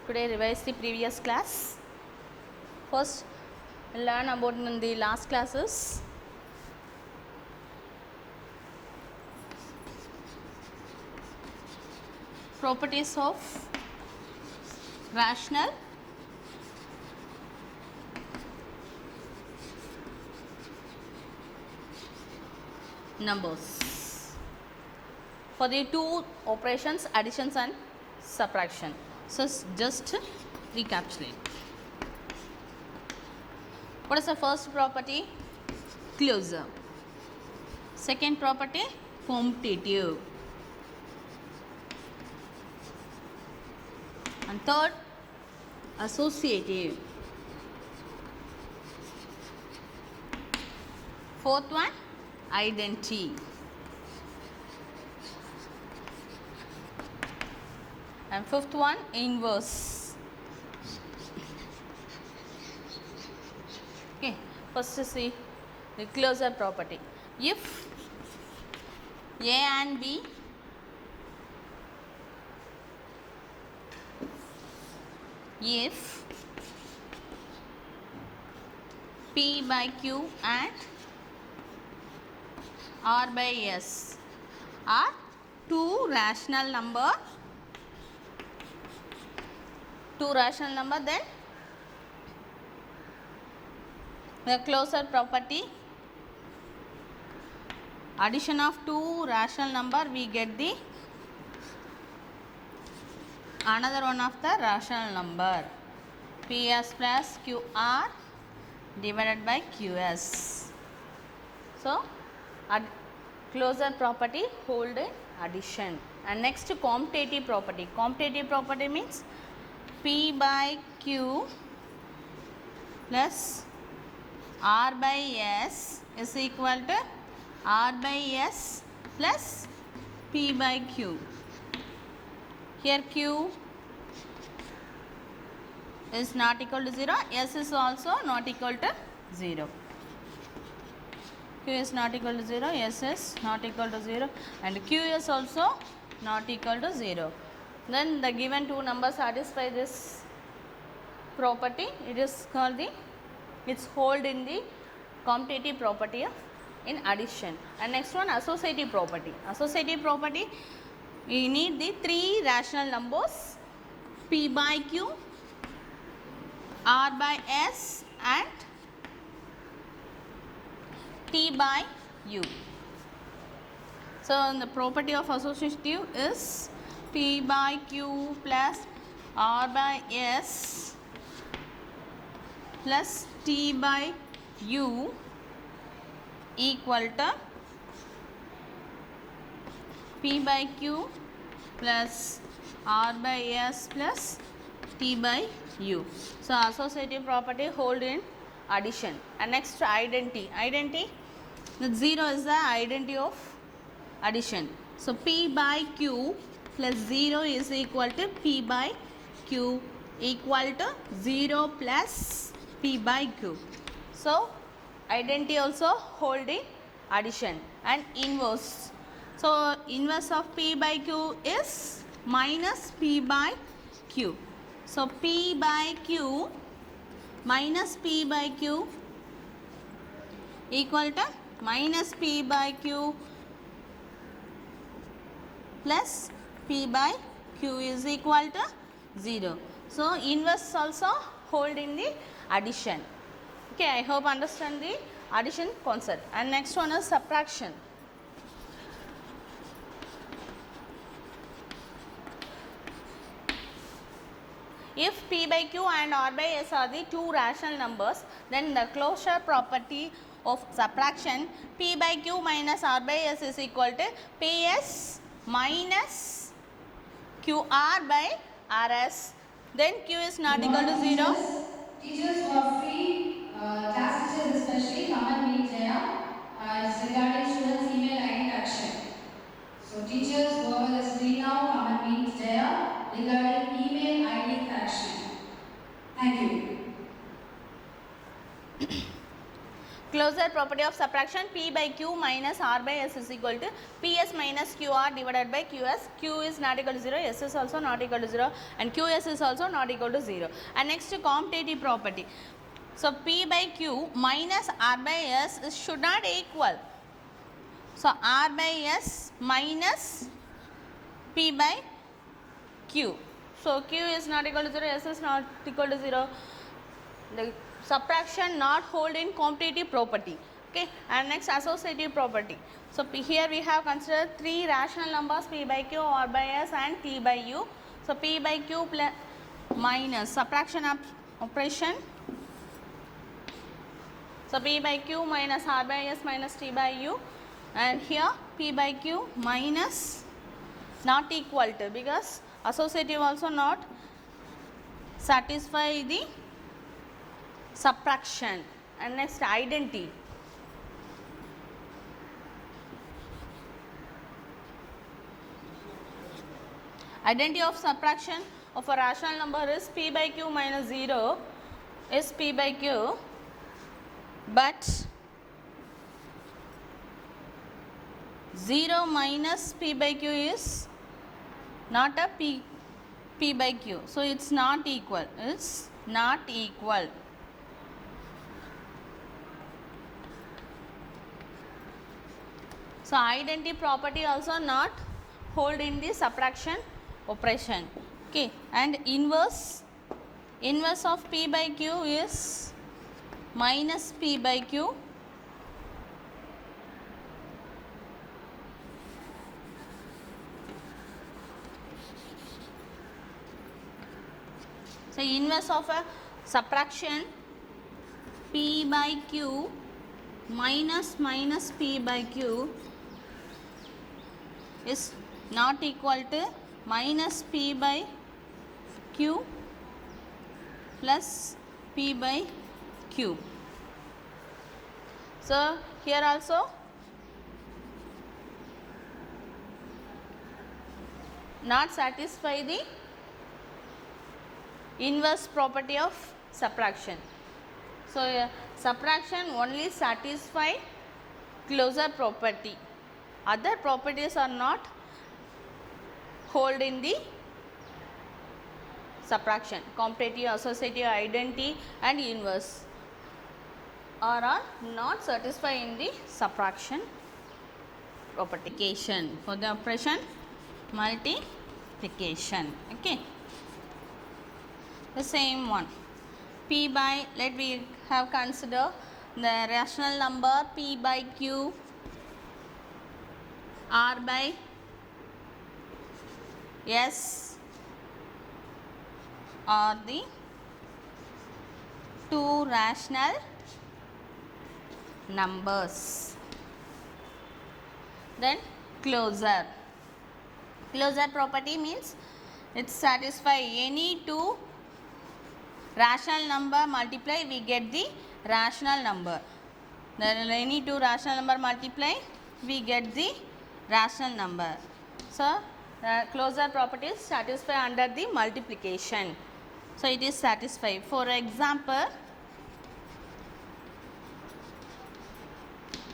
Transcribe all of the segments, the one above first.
Today revise the previous class. First learn about in the last classes. Properties of rational numbers for the two operations additions and subtraction. So just recapitulate. What is the first property? Closure. Second property, commutative. And third, associative. Fourth one, identity. And fifth one, inverse. Okay, first to see the closure property. If A and B if P by Q and R by S are two rational number, then the closure property, addition of two rational number, we get the another one of the rational number, Ps plus Qr divided by Qs. So closure property hold in addition. And next, commutative property. Commutative property means P by Q plus R by S is equal to R by S plus P by Q. Here Q is not equal to 0, S is also not equal to 0. Q is not equal to 0, S is not equal to 0, and Q is also not equal to 0. Then the given two numbers satisfy this property. It is called the, it's hold in the commutative property of in addition. And next one, associative property. Associative property, we need the three rational numbers, P by Q, R by S and T by U. So the property of associative is P by Q plus R by S plus T by U equal to P by Q plus R by S plus T by U. So associative property hold in addition. And next, identity. Identity, the 0 is the identity of addition. So P by Q plus 0 is equal to P by Q equal to 0 plus P by Q. So identity also hold in addition. And inverse. So inverse of P by Q is minus P by Q. So P by Q minus P by Q equal to minus P by Q plus P by Q is equal to 0. So inverse also hold in the addition. Okay, I hope understand the addition concept. And next one is subtraction. If P by Q and R by S are the two rational numbers, then the closure property of subtraction, P by Q minus R by S is equal to Ps minus QR by Rs. Then Q is not equal to 0. Teachers who are free, class teachers especially, come and meet Jaya. It's regarding students' email ID action. So teachers, whoever is free now, come and meet Jaya regarding email ID fraction. Thank you. Closure property of subtraction, P by Q minus R by S is equal to PS minus QR divided by QS. Q is not equal to 0, S is also not equal to 0 and QS is also not equal to 0. And next commutative property. So P by Q minus R by S is should not equal. So R by S minus P by Q. So Q is not equal to 0, S is not equal to 0. The subtraction not hold in commutative property. Okay, and next associative property. So here we have considered three rational numbers, P by Q, R by S and T by U. So P by Q plus minus subtraction operation. So P by Q minus R by S minus T by U, and here P by Q minus not equal to, because associative also not satisfy the subtraction. And next identity. Identity of subtraction of a rational number is P by Q minus 0 is P by Q, but 0 minus P by Q is not a P by Q. So it's not equal. It's not equal. So identity property also not hold in the subtraction operation. Okay, and inverse of P by Q is minus P by Q. So inverse of a subtraction, P by Q minus P by Q is not equal to minus P by Q plus P by Q. So here also not satisfy the inverse property of subtraction. So subtraction only satisfy closure property. Other properties are not hold in the subtraction. Commutative, associative, identity and inverse are not satisfied in the subtraction property. For the operation multiplication. Okay, the same one. P by, let we have consider the rational number P by Q, R by S are the two rational numbers. Then closure. Closure property means it satisfy any two rational number multiply, we get the rational number. Then any two rational number multiply, we get the rational number. So closure properties satisfy under the multiplication. So it is satisfied. For example,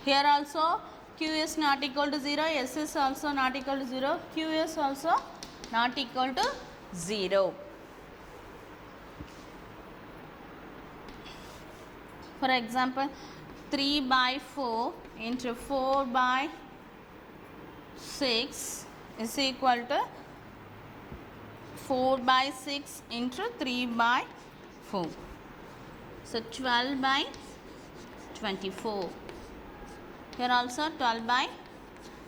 here also Q is not equal to 0, S is also not equal to 0, Q is also not equal to 0. For example, 3 by 4 into 4 by 6 is equal to 4 by 6 into 3 by 4. So 12 by 24. Here also 12 by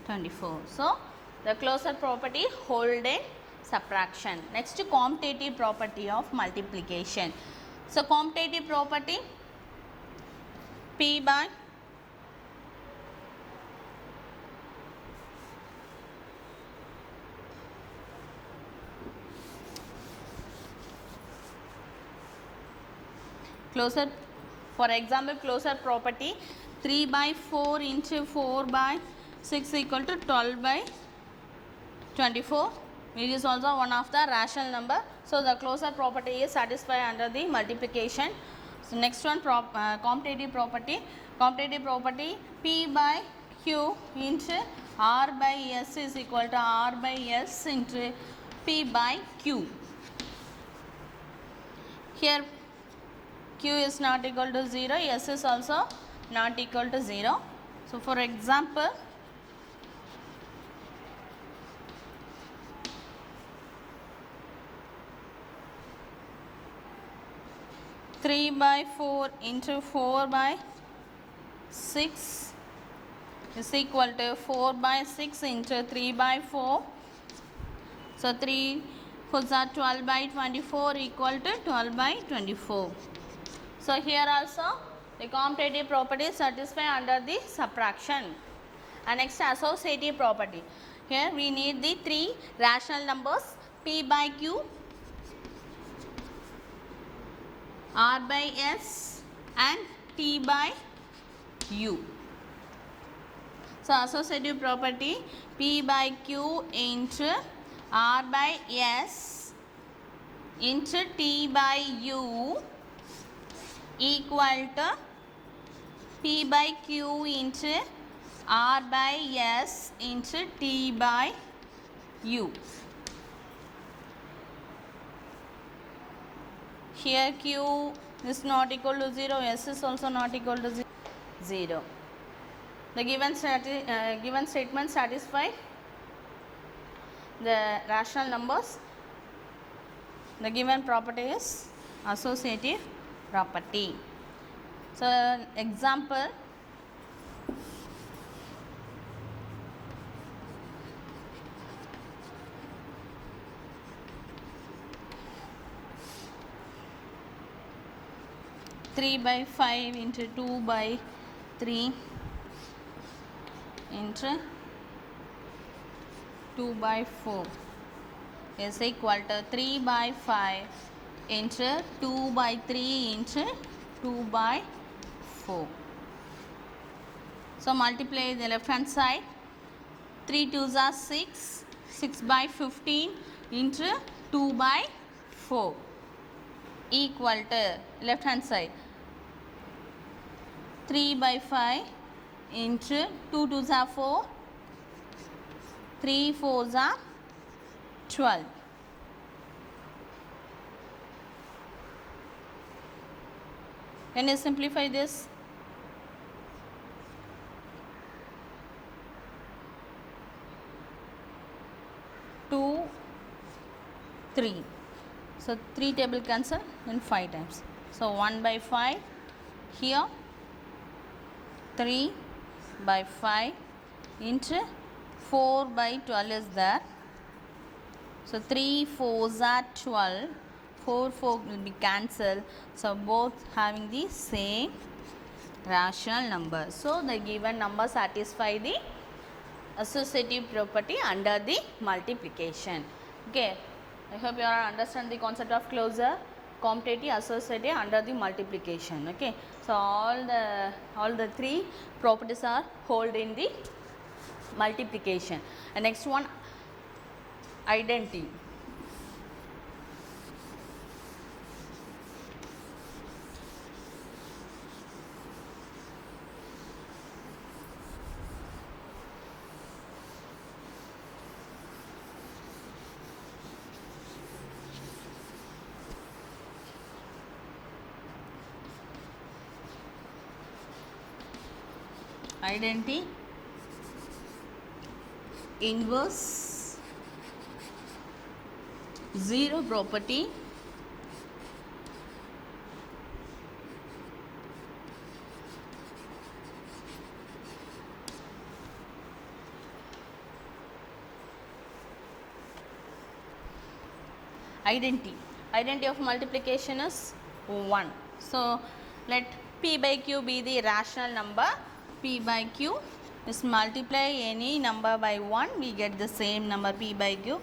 24. So the closure property hold in subtraction. Next, commutative property of multiplication. So commutative property, P by closure, for example, closure property 3 by 4 into 4 by 6 equal to 12 by 24. It is also one of the rational number. So the closure property is satisfied under the multiplication. So next one, commutative property commutative property P by Q into R by S is equal to R by S into P by Q. Here Q is not equal to 0, S is also not equal to 0. So, for example, three by 4 into 4 by 6 is equal to 4 by 6 into 3 by 4. So, 3 4s are 12 by 24 equal to 12 by 24. So, here also the commutative property satisfy under the subtraction. And next, associative property. Here we need the three rational numbers P by Q, R by S and T by U. So, associative property P by Q into R by S into T by U equal to P by Q into R by S into T by U. Here Q is not equal to 0, S is also not equal to 0. The given statement satisfy the rational numbers. The given property is associative property. So, example, three by 5 into 2 by 3 into 2 by 4 is equal to 3 by 5 into 2 by 3 into 2 by 4. So, multiply the left hand side, 3 2s are 6, 6 by 15 into 2 by 4 equal to left hand side 3 by 5 into 2 2s are 4, 3 4s are 12. Can you simplify this? Two, 3. So, 3 table cancel in 5 times. So, 1 by 5 here, 3 by 5 into 4 by 12 is there. So, 3 4s are 12, 4 4 will be cancelled. So, both having the same rational number. So, the given number satisfy the associative property under the multiplication. Okay. I hope you all understand the concept of closure, commutative, associative under the multiplication. Okay. So, all the three properties are hold in the multiplication. And next one, identity. Identity, inverse, zero property, identity of multiplication is 1. So, let P by Q be the rational number. P by Q is multiply any number by 1, we get the same number P by Q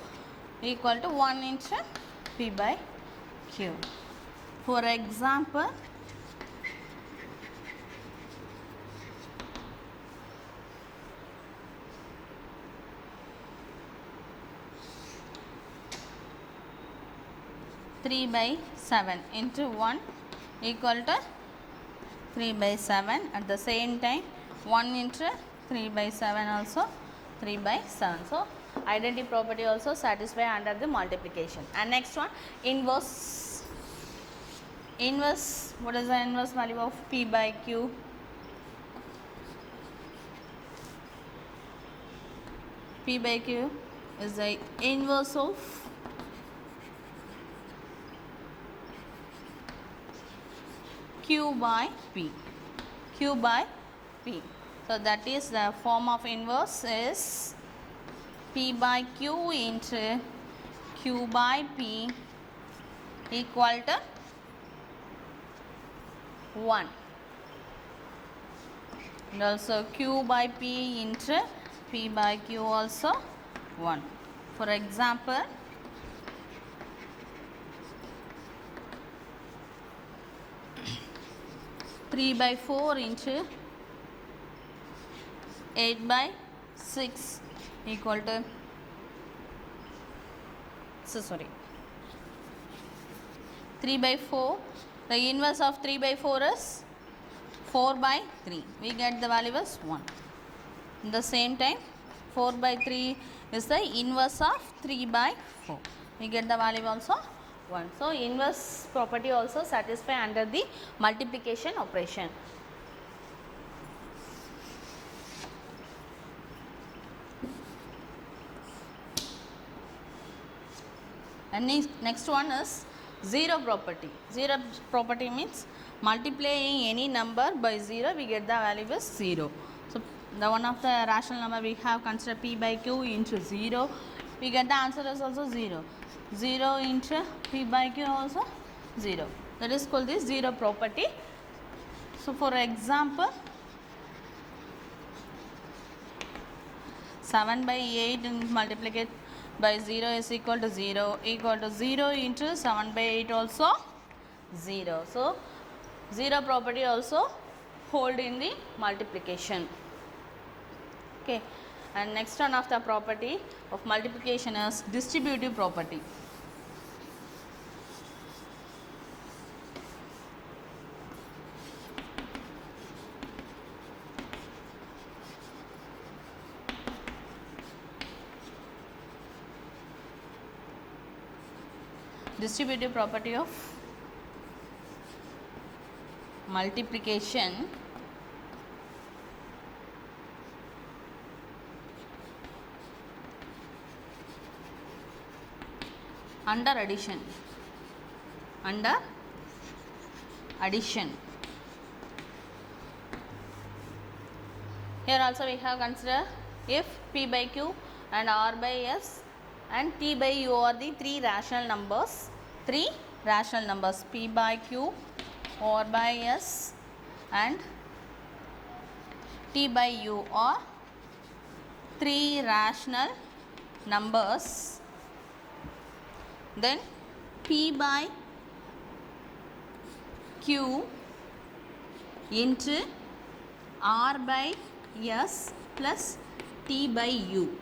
equal to 1 into P by Q. For example, (3 by 7) into 1 equal to 3 by 7. At the same time 1 into 3 by 7 also 3 by 7. So identity property also satisfy under the multiplication. And next one, inverse. Inverse, what is the inverse value of P by Q? P by Q is the inverse of Q by P. Q by P. So that is the form of inverse is P by Q into Q by P equal to 1. And also Q by P into P by Q also 1. For example, three by 4 into 8 by 6 equal to 3 by 4. The inverse of 3 by 4 is 4 by 3. We get the value as 1. At the same time 4 by 3 is the inverse of 3 by 4. We get the value also 1. So inverse property also satisfy under the multiplication operation. And next one is zero property. Zero property means multiplying any number by 0, we get the value as 0. So the one of the rational number we have considered P by Q into 0, we get the answer is also 0. 0 into P by Q also 0. That is called the zero property. So for example, 7 by 8 and multiplied by 0 is equal to 0 into 7 by 8 also 0. So zero property also hold in the multiplication. Okay. And next one of the property of multiplication is distributive property. Distributive property of multiplication under addition. Under addition. Here also we have considered if P by Q and R by S and T by U are the three rational numbers. Three rational numbers P by Q, R by S and T by U are three rational numbers. Then P by Q into R by S plus T by U.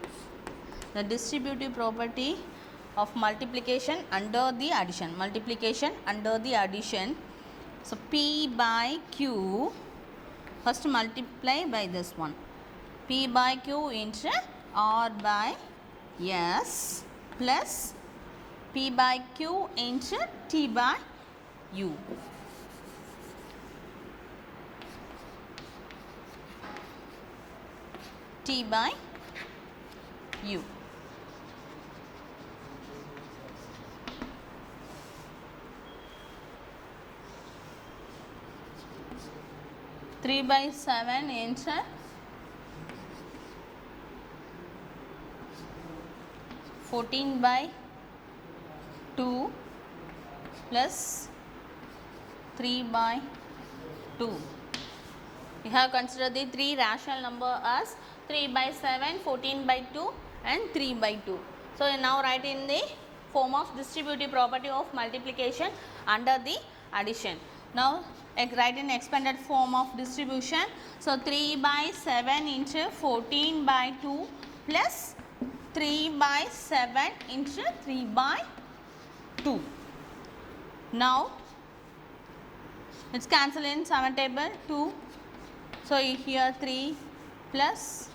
The distributive property of multiplication under the addition. Multiplication under the addition. So P by Q, first multiply by this one. P by Q into R by S plus P by Q into T by U. T by U. Three by 7 into 14 by 2 plus 3 by 2. We have considered the three rational number as 3 by 7, 14 by 2 and 3 by 2. So now write in the form of distributive property of multiplication under the addition. Now write in expanded form of distribution. So 3 by 7 into 14 by 2 plus 3 by 7 into 3 by 2. Now It's cancel in 7 table 2. So here 3 plus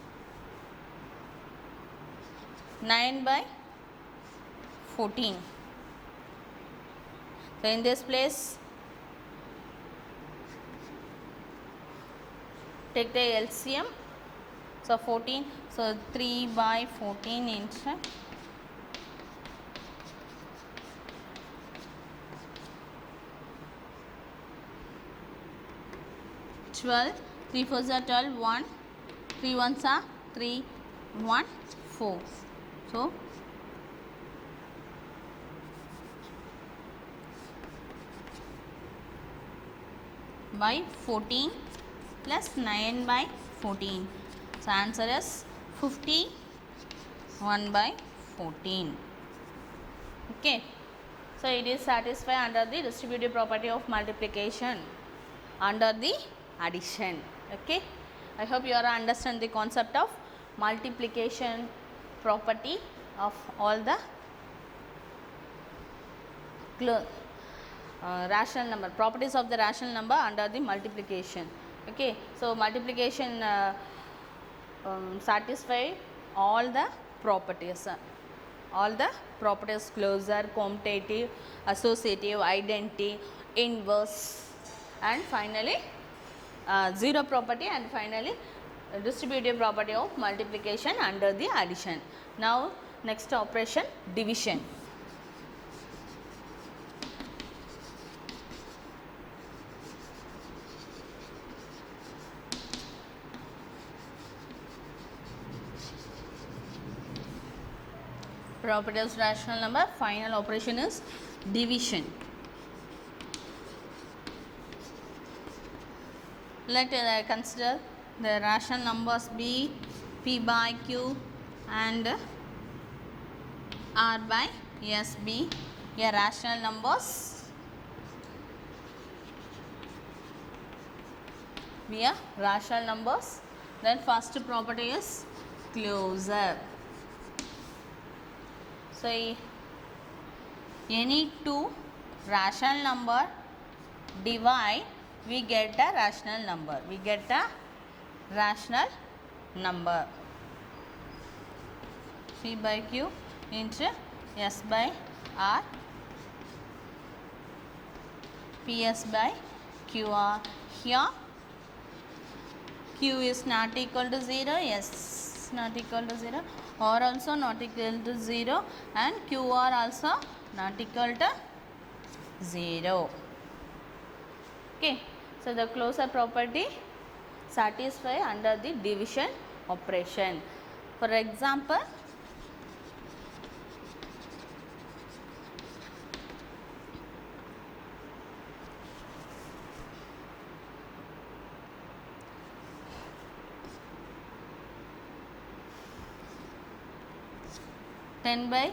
9 by 14. So in this place take the LCM. So 14. So 3 by 14 into 12, 3 4s are 12, 1, 3 1s are 3, 1, 4. So, by 14 plus 9 by 14. So, answer is 51 by 14. Okay. So, it is satisfied under the distributive property of multiplication under the addition. Okay, I hope you are understand the concept of multiplication property of all the rational number, properties of the rational number under the multiplication. Okay, so multiplication satisfy all the properties. Closure, commutative, associative, identity, inverse, and finally zero property, and finally distributive property of multiplication under the addition. Now next operation, division. Property of rational number, final operation is division. Let us consider the rational numbers B, P by Q and R by S be a rational numbers. Be a rational numbers. Then first property is closure. So any two rational number divide, we get a rational number. P by Q into S by R, PS by QR. Here Q is not equal to 0, S not equal to 0, R also not equal to 0, and QR also not equal to 0. Okay, so the closure property satisfy under the division operation. For example, ten by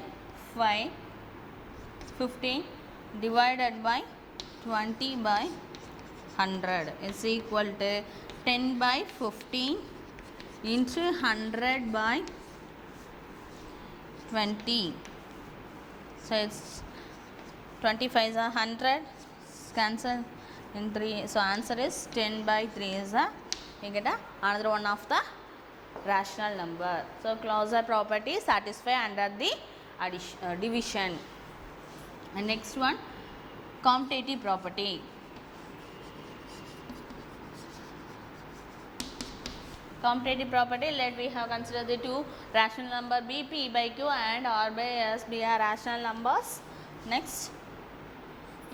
5, 15 divided by 20 by 100 is equal to 10 by 15 into 100 by 20. So it's 25 is 100, cancel in 3. So answer is 10 by 3 is we get another one of the rational number. So closure property satisfy under the division. And next one, commutative property. Commutative property, let we have considered the two rational number B, P by Q and R by S be are rational numbers. Next,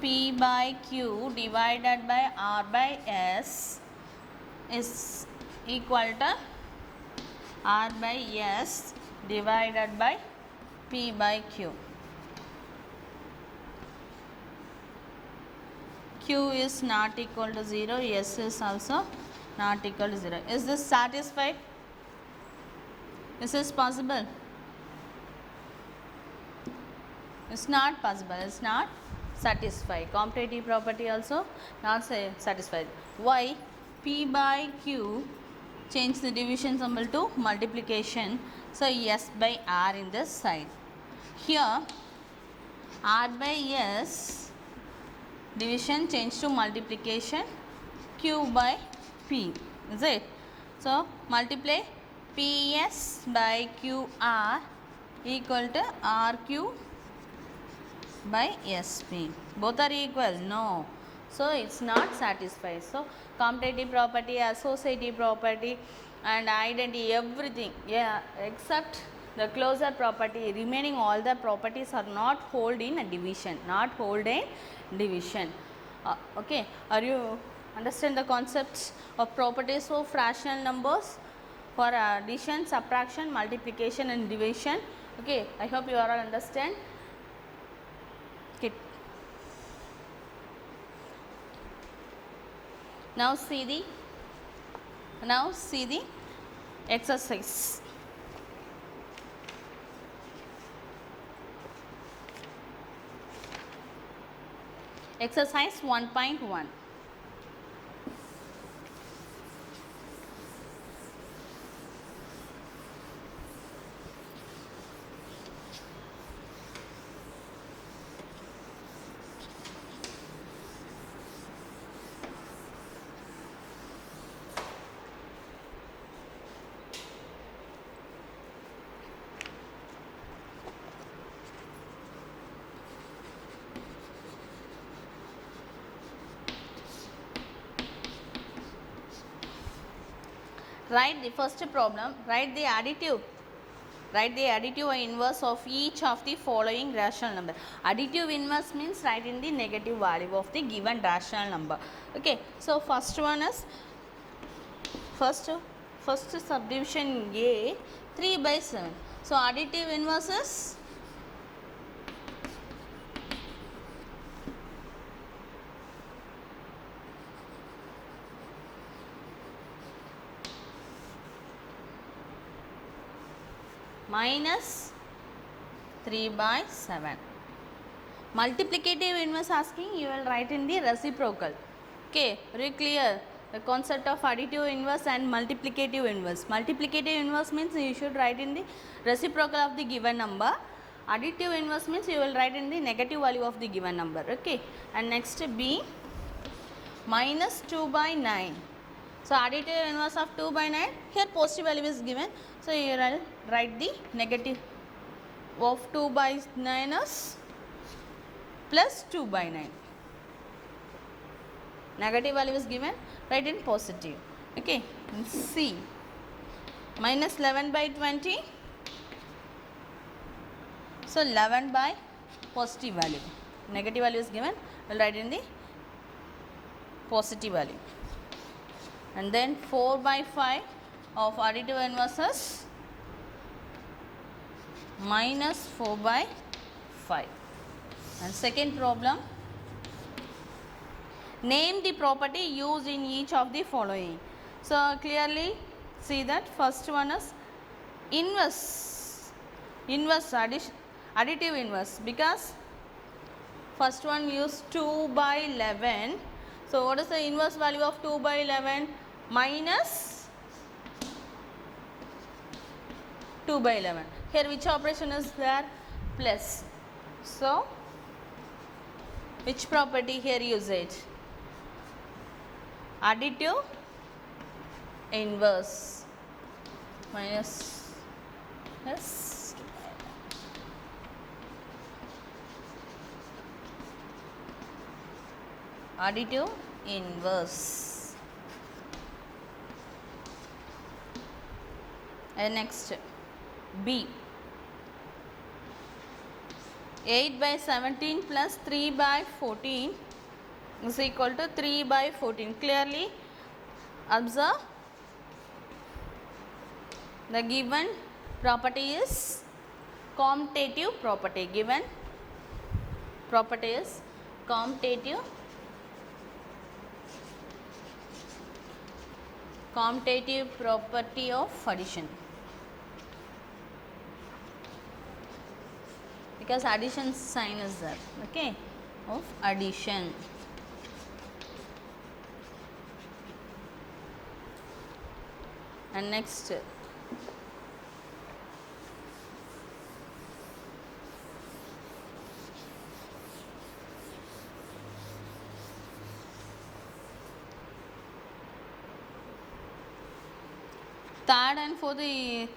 P by Q divided by R by S is equal to R by S divided by P by Q. Q is not equal to 0, S is also not equal to 0. Is this satisfied? Is this possible? It's not possible. It's not satisfied. Commutative property also not satisfied. Why? P by Q, change the division symbol to multiplication. So S by R in this side. Here R by S division change to multiplication, q by p, is it? So multiply ps by qr equal to rq by sp. Both are equal? No. So it's not satisfied. So commutative property, associative property and identity, everything, yeah, except the closure property, remaining all the properties are not hold in a division, not hold in division. Okay, are you understand the concepts of properties of rational numbers for addition, subtraction, multiplication and division? Okay, I hope you all understand. Okay. Now see the exercise. Exercise 1.1. Write the first problem, write the additive or inverse of each of the following rational number. Additive inverse means write in the negative value of the given rational number. Okay, so first one is first subdivision A, 3 by 7. So additive inverse is minus 3 by 7. Multiplicative inverse asking, you will write in the reciprocal. Okay, very clear the concept of additive inverse and multiplicative inverse. Multiplicative inverse means you should write in the reciprocal of the given number. Additive inverse means you will write in the negative value of the given number. Okay, and next B, minus 2 by 9. So additive inverse of 2 by 9, here positive value is given. So you will write the negative of 2 by 9 as plus 2 by 9. Negative value is given, write in positive. Okay, and C, minus 11 by 20. So 11 by positive value. Negative value is given, we will write in the positive value. And then 4 by 5 of additive inverse is minus 4 by 5. And second problem, name the property used in each of the following. So clearly see that first one is inverse addition, additive inverse, because first one use 2 by 11. So what is the inverse value of 2 by 11? Minus 2 by 11. Here which operation is there? Plus. So which property here use it? Additive inverse. Minus plus additive inverse. And next B, 8 by 17 plus 3 by 14 is equal to 3 by 14. Clearly observe the given property is commutative property. Given property is commutative property of addition, because addition sign is there. Okay, of addition. And next third and fourth the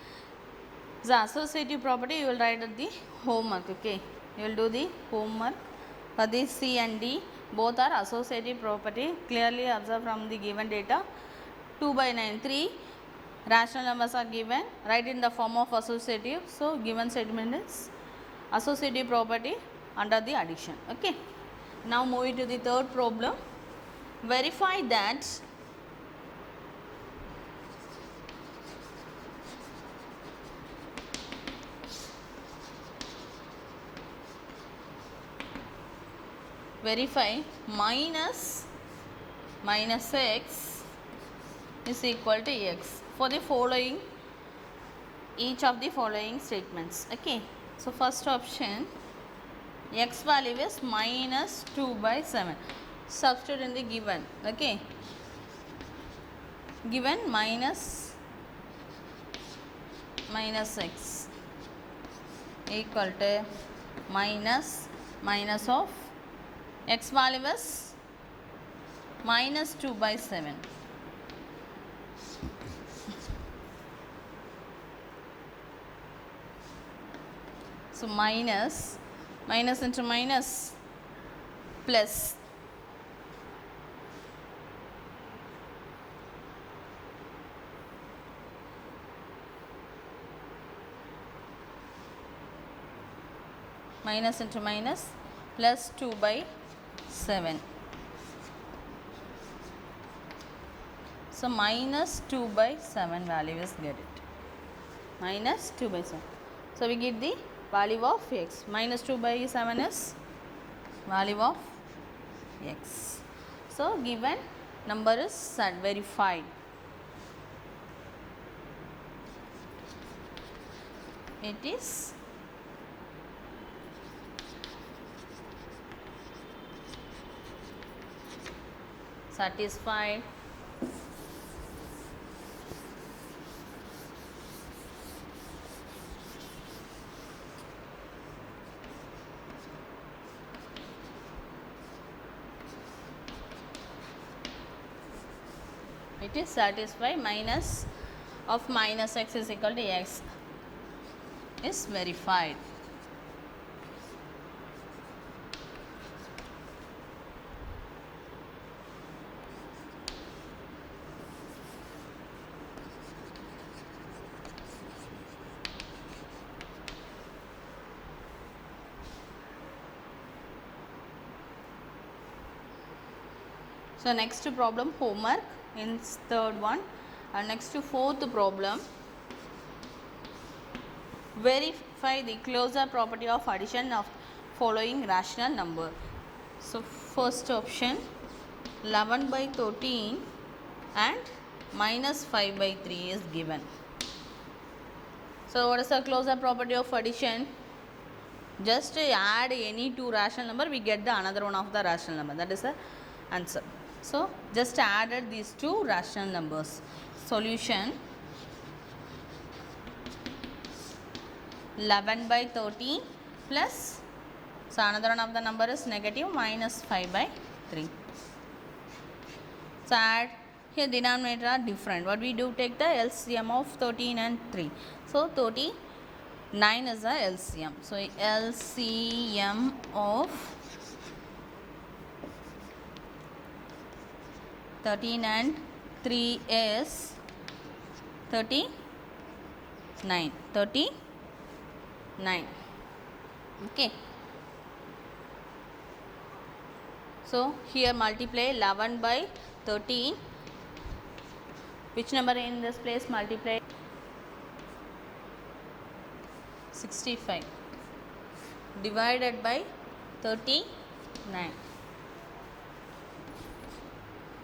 associative property you will write at the homework. Okay, you will do the homework for this C and D. Both are associative property. Clearly observe from the given data. 2 by 9, 3 rational numbers are given. Write in the form of associative. So given statement is associative property under the addition. Okay. Now moving to the third problem. Verify that minus x is equal to x for the following, each of the following statements. Okay, so first option, x value is minus 2 by 7. Substitute in the given. Okay, given minus x equal to minus of x value is minus 2 by 7. So minus into minus plus into minus plus 2 by 7. So minus 2 by 7 value is get it. Minus 2 by 7. So we get the value of x. Minus 2 by 7 is value of x. So given number is verified. It is satisfied. It is satisfied. Minus of minus x is equal to x is verified. So next problem, homework in third one, and next to fourth problem, verify the closure property of addition of following rational number. So first option, 11 by 13 and minus 5 by 3 is given. So what is the closure property of addition? Just add any two rational number, we get the another one of the rational number. That is the answer. So just added these two rational numbers. Solution, 11 by 13 plus, so another one of the number is negative, minus 5 by 3. So add, here denominator are different. What we do, take the LCM of 13 and 3. So 39 is the LCM. So LCM of 13 and 3 is 39. Okay. So here multiply 11 by 13. Which number in this place multiply? 65 divided by 39.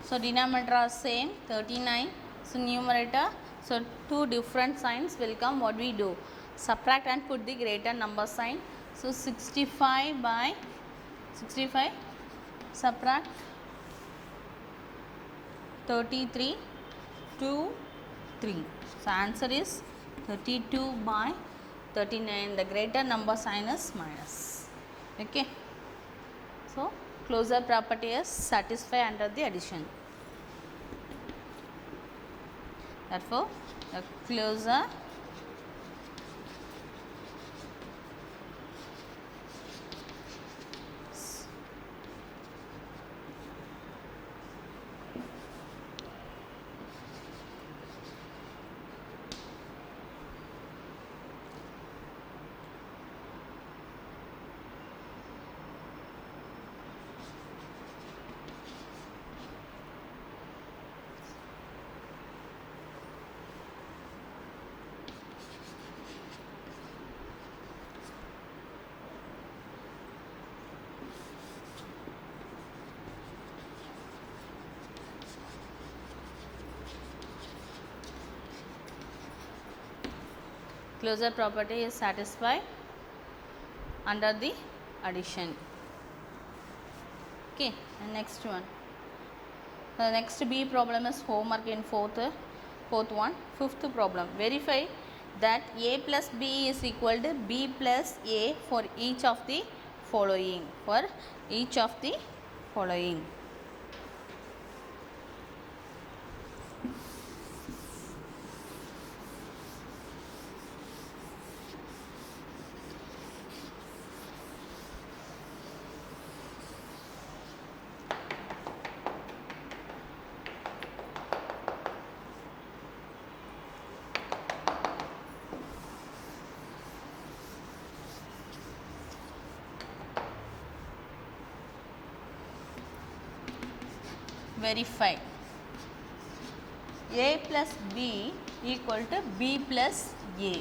So denominator are same, 39. So numerator, so two different signs will come. What we do? Subtract and put the greater number sign. So 65 by 65, subtract 33 to 3. So answer is 32 by 39. The greater number sign is minus. Okay. So closure property is satisfied under the addition. Therefore, the closure closure property is satisfied under the addition. Okay, and next one. The next B problem is homework in fourth one. Fifth problem. Verify that A plus B is equal to B plus A for each of the following. For each of the following. Verify A plus B equal to B plus A.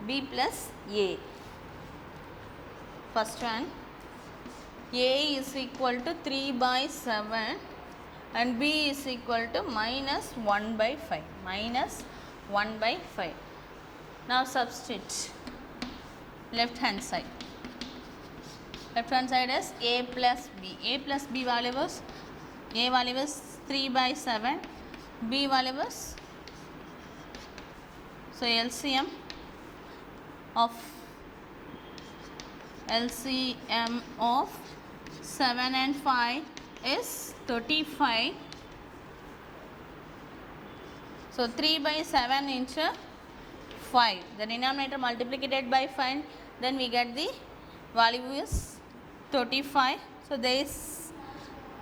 B plus A. First one, A is equal to 3 by 7 and B is equal to minus 1 by 5. Minus 1 by 5. Now substitute left hand side. Left hand side is A plus B. A plus B value was A value is 3 by 7, B value was, so LCM of 7 and 5 is 35. So 3 by 7 into 5, the denominator multiplied by 5, then we get the value is 35. So there is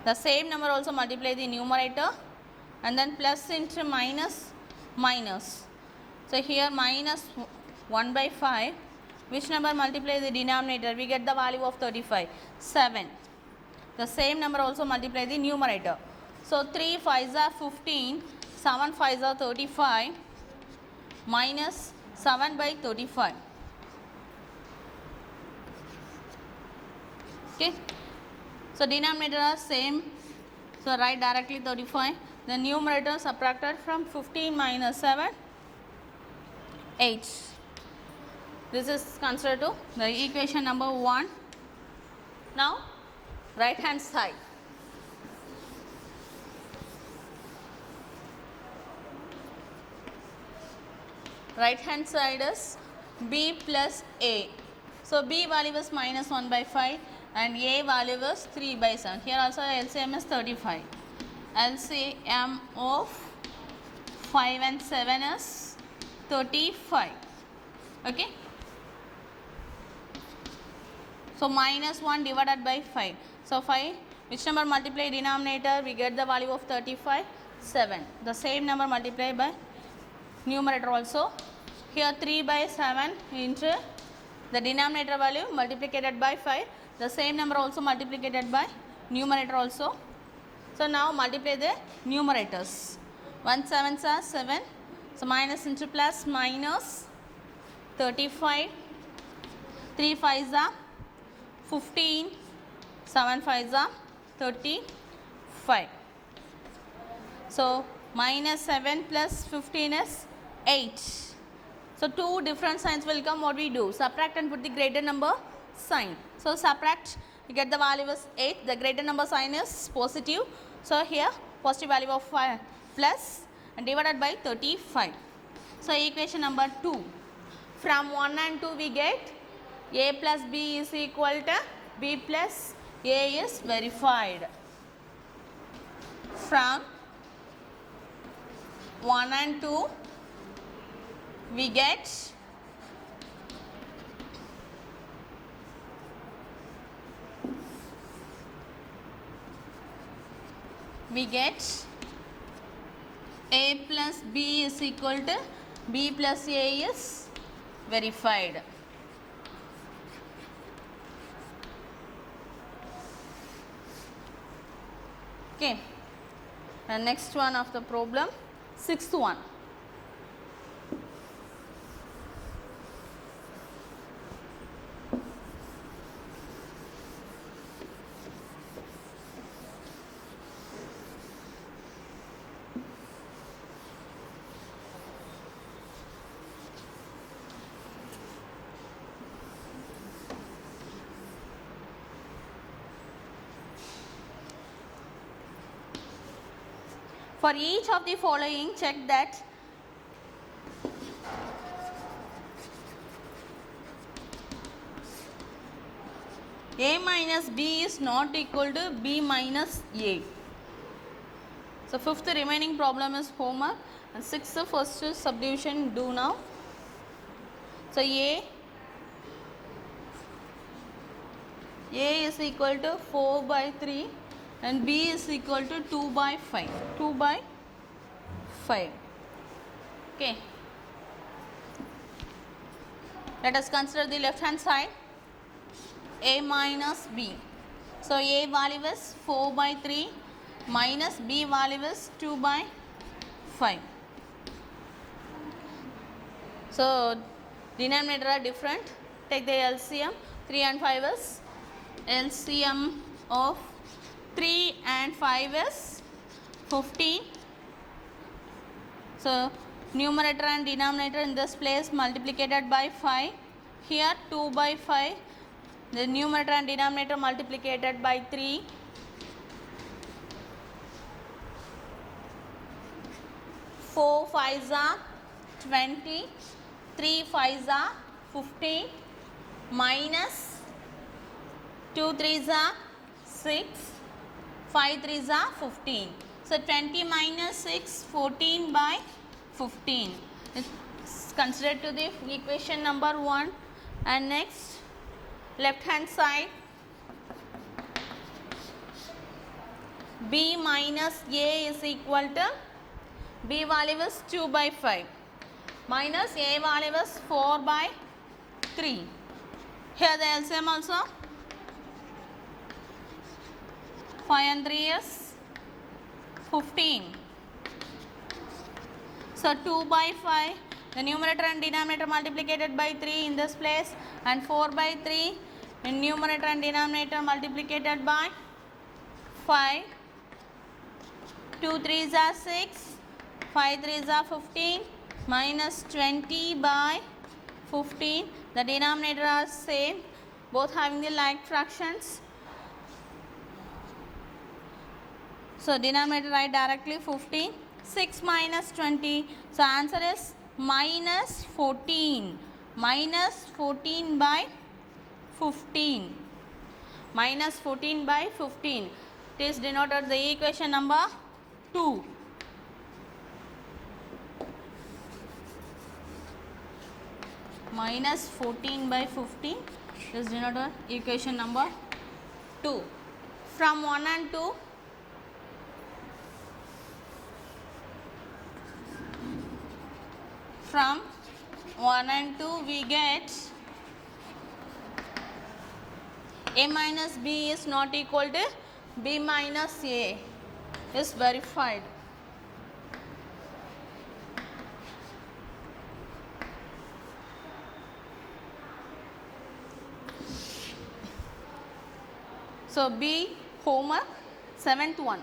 the same number also multiply the numerator and then plus into minus minus. So here minus 1 by 5, which number multiply the denominator? We get the value of 35, 7. The same number also multiply the numerator. So 3 5s are 15, 7 5s are 35 minus 7 by 35. Okay. So denominator are same, so write directly 35. The numerator subtracted from 15 minus 7, 8. This is considered to the equation number 1. Now right hand side. Right hand side is B plus A. So B value is minus 1 by 5. And A value is 3 by 7. Here also LCM is 35. LCM of 5 and 7 is 35. Okay. So minus 1 divided by 5. So 5, which number multiply denominator? We get the value of 35, 7. The same number multiplied by numerator also. Here 3 by 7 into the denominator value multiplied by 5. The same number also multiplied by numerator also. So now multiply the numerators. 1 7s are 7. So minus into plus minus 35. 3 5s are 15. 7 5s are 35. So minus 7 plus 15 is 8. So two different signs will come. What we do? Subtract and put the greater number sign. So subtract, you get the value is 8. The greater number sign is positive. So here positive value of 5 plus and divided by 35. So equation number 2. From 1 and 2 we get A plus B is equal to B plus A is verified. From 1 and 2, we get A plus B is equal to B plus A is verified. Okay, and next one of the problem, sixth one. For each of the following, check that A minus B is not equal to B minus A. So fifth remaining problem is homework, and sixth first subdivision do now. So A is equal to 4 by 3 and B is equal to 2 by 5. 2 by 5. Okay. Let us consider the left hand side. A minus B. So A value is 4 by 3 minus B value is 2 by 5. So denominator are different. Take the LCM. 3 and 5 is LCM of 3 and 5 is 15. So numerator and denominator in this place multiplied by 5. Here 2 by 5. The numerator and denominator multiplied by 3. 4 5s are 20. 3 5s are 15 minus 2 3s are 6. 5 3s are 15. So 20 minus 6, 14 by 15. It's considered to the equation number 1. And next, left hand side, B minus A is equal to B value is 2 by 5 minus A value is 4 by 3. Here the LCM also 5 and 3 is 15. So 2 by 5, the numerator and denominator multiplied by 3 in this place, and 4 by 3 in numerator and denominator multiplied by 5. 2 3s are 6, 5 3s are 15 minus 20 by 15. The denominator are same, both having the like fractions. So denominator write directly 15. 6 minus 20. So answer is minus 14. Minus 14 by 15. Minus 14 by 15. It is denoted the equation number 2. Minus 14 by 15 is denoted equation number 2. From 1 and 2, from 1 and 2 we get A minus B is not equal to B minus A is verified. So B homework, 7th one.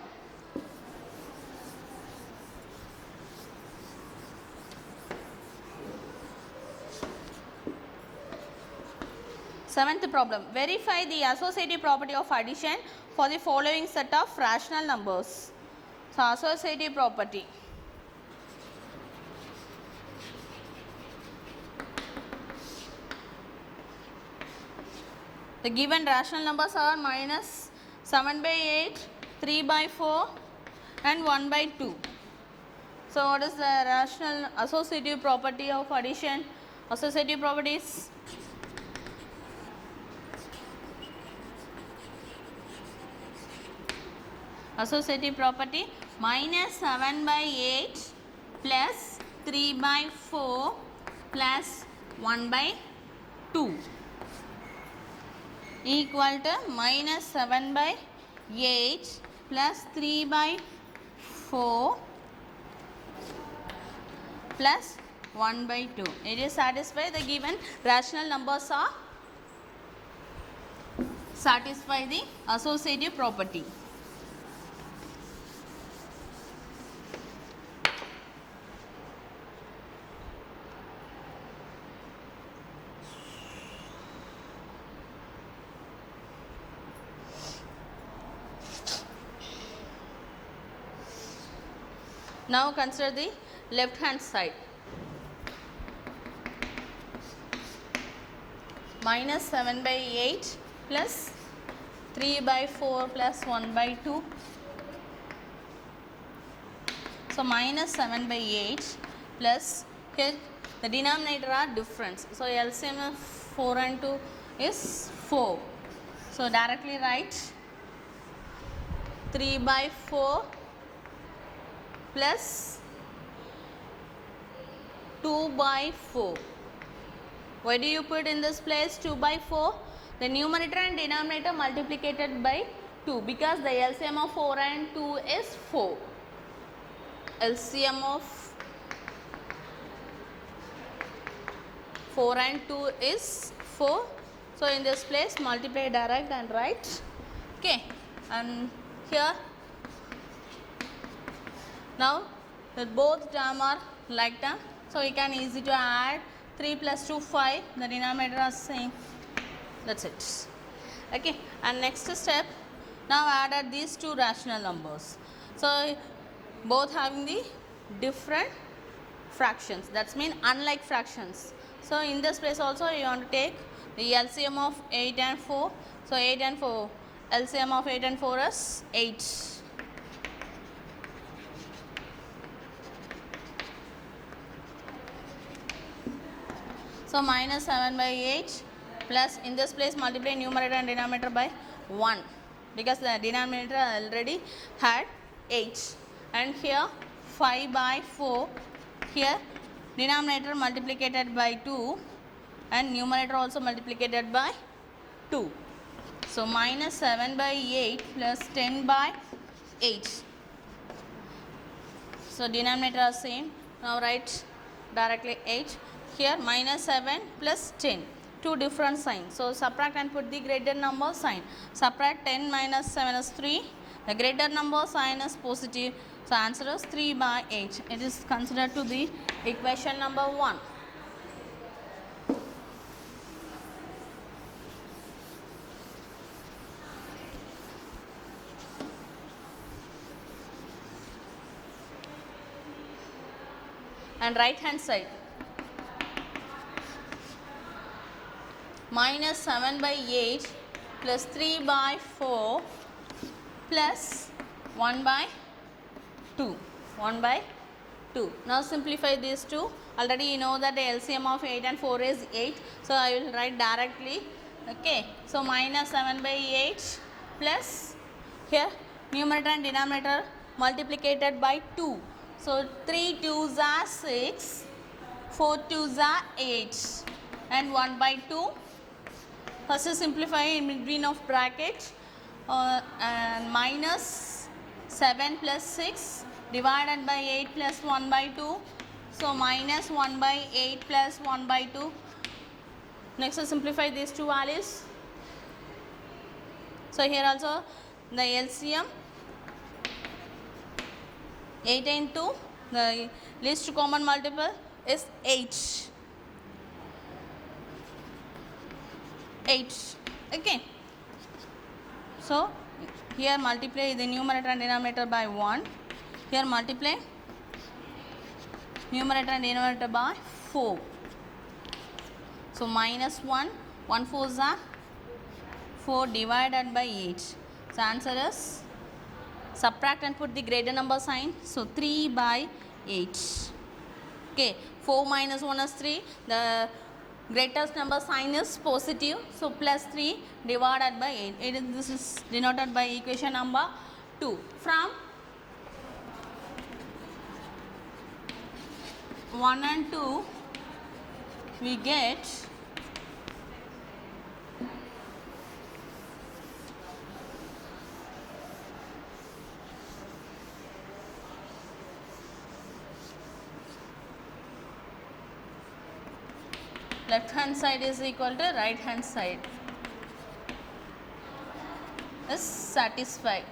Seventh problem. Verify the associative property of addition for the following set of rational numbers. So associative property. The given rational numbers are minus 7 by 8, 3 by 4 and 1 by 2. So what is the rational associative property of addition? Associative properties. Associative property minus 7 by 8 plus 3 by 4 plus 1 by 2 equal to minus 7 by 8 plus 3 by 4 plus 1 by 2. It is satisfy the given rational numbers are satisfy the associative property. Now consider the left hand side. Minus 7 by 8 plus 3 by 4 plus 1 by 2. So minus 7 by 8 plus, here the denominator are different. So LCM of 4 and 2 is 4. So directly write 3 by 4 plus 2 by 4. Why do you put in this place 2 by 4? The numerator and denominator multiplied by 2, because the LCM of 4 and 2 is 4. LCM of 4 and 2 is 4. So in this place multiply direct and write. Okay, and here now that both term are like term, so we can easy to add 3 plus 2 5, the denominator are same. That's it. Okay, and next step, now added these two rational numbers. So both having the different fractions, that's mean unlike fractions. So in this place also you want to take the LCM of 8 and 4. So 8 and 4, LCM of 8 and 4 is 8. So minus 7 by 8 plus, in this place multiply numerator and denominator by 1, because the denominator already had 8, and here 5 by 4, here denominator multiplied by 2 and numerator also multiplied by 2. So minus 7 by 8 plus 10 by 8. So denominator are same. Now write directly 8. Here minus 7 plus 10. Two different signs. So subtract and put the greater number sign. Subtract 10 minus 7 is 3. The greater number sign is positive. So answer is 3 by 8. It is considered to be equation number 1. And right hand side, minus 7 by 8 plus 3 by 4 plus 1 by 2. 1 by 2. Now simplify these two. Already you know that the LCM of 8 and 4 is 8. So I will write directly. Okay. So minus 7 by 8 plus, here numerator and denominator multiplied by 2. So 3 2s are 6, 4 2s are 8, and 1 by 2. First simplify in between of bracket, and minus 7 plus 6 divided by 8 plus 1 by 2. So minus 1 by 8 plus 1 by 2. Next simplify these two values. So here also the LCM 8 into the least common multiple is 8. 8. Okay. So here multiply the numerator and denominator by 1. Here multiply numerator and denominator by 4. So minus 1, 1 4s are 4 divided by 8. So answer is, subtract and put the greater number sign. So 3 by 8. Okay, 4 minus 1 is 3. The greatest number sign is positive. So plus 3 divided by 8. This is denoted by equation number 2. From 1 and 2 we get left hand side is equal to right hand side is satisfied.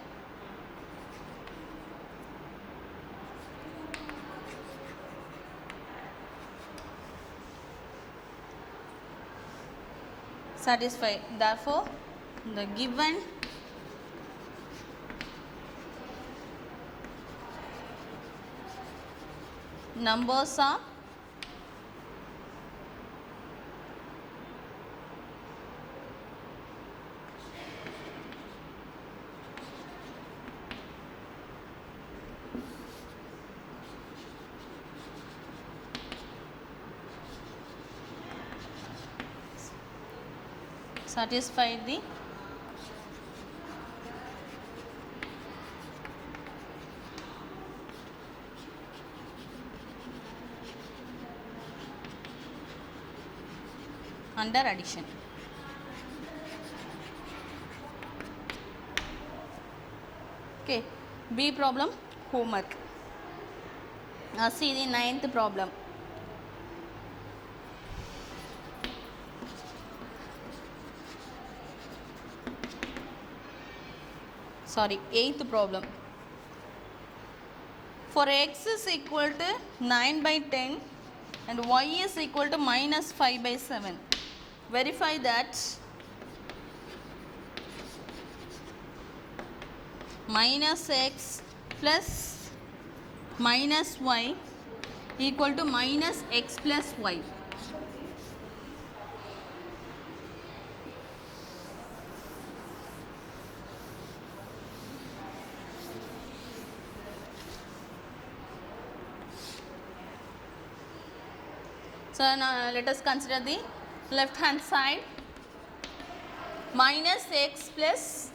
Satisfied. Therefore, the given numbers are satisfy the under addition. Okay, B problem homework. Now see the 9th problem. Sorry, 8th problem. For x is equal to 9 by 10 and y is equal to minus 5 by 7. Verify that minus x plus minus y equal to minus x plus y. So now let us consider the left hand side. Minus x plus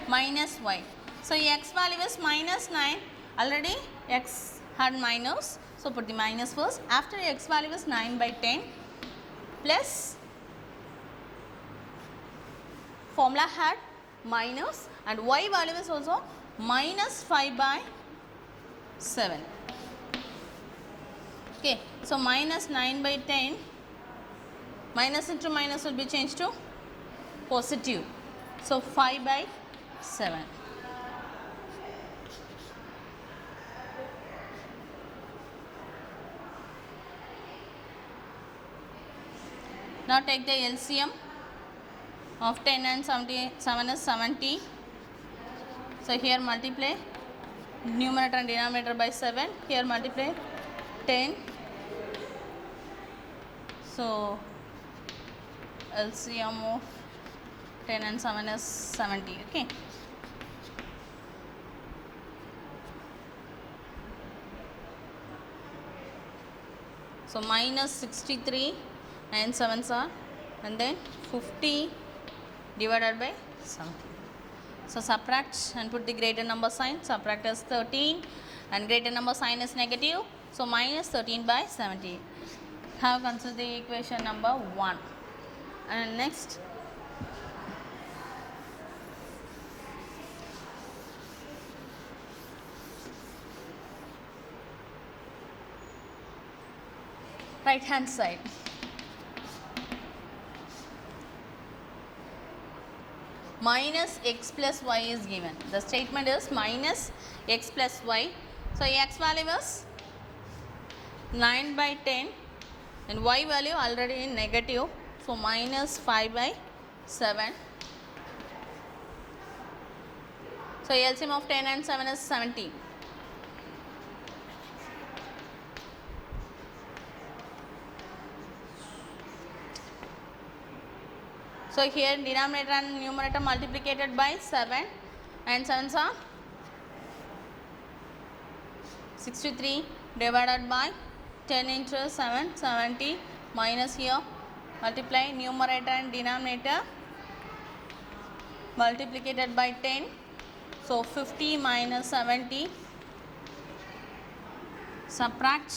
minus y. So x value is minus 9. Already x had minus. So put the minus first. After x value is 9 by 10 plus formula had minus and y value is also minus 5 by 7. Okay, so minus 9 by 10, minus into minus will be changed to positive. So 5 by 7. Now take the LCM of 10 and 77 is 70. So here multiply numerator and denominator by 7. Here multiply 10. So LCM of 10 and 7 is 70. Okay. So minus 63 and 7s are and then 50 divided by 70. So subtract and put the greater number sign. Subtract as 13 and greater number sign is negative. So minus 13 by 70. Have considered the equation number 1. And next right hand side. Minus x plus y is given. The statement is minus x plus y. So x value is 9 by 10 and y value already in negative. So minus 5 by 7. So LCM of 10 and 7 is 70. So here denominator and numerator multiplicated by 7 and 7s are 63 divided by 10 into 7, 70 minus here, multiply numerator and denominator, multiplied by 10, so 50 minus 70, subtract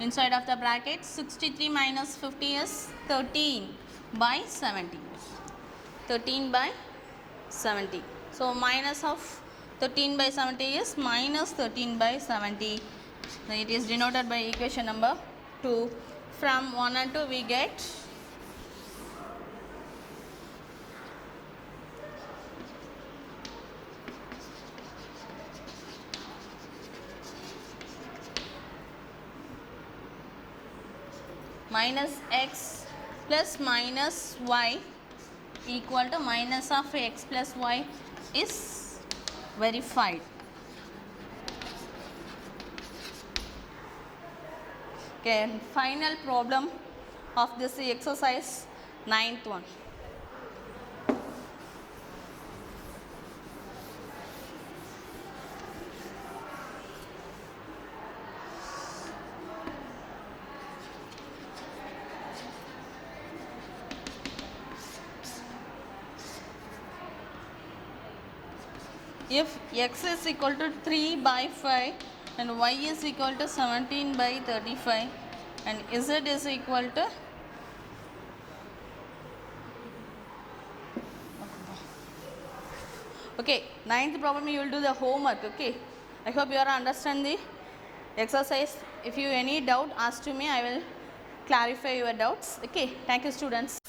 inside of the bracket, 63 minus 50 is 13 by 70, 13 by 70. So minus of 13 by 70 is minus 13 by 70. So it is denoted by equation number 2. From 1 and 2 we get minus x plus minus y equal to minus of x plus y is verified. Okay, final problem of this exercise, 9th one. If x is equal to 3 by 5 and y is equal to 17 by 35 and z is equal to okay, 9th problem you will do the homework. Okay, I hope you are understand the exercise. If you any doubt, ask to me, I will clarify your doubts. Okay, thank you students.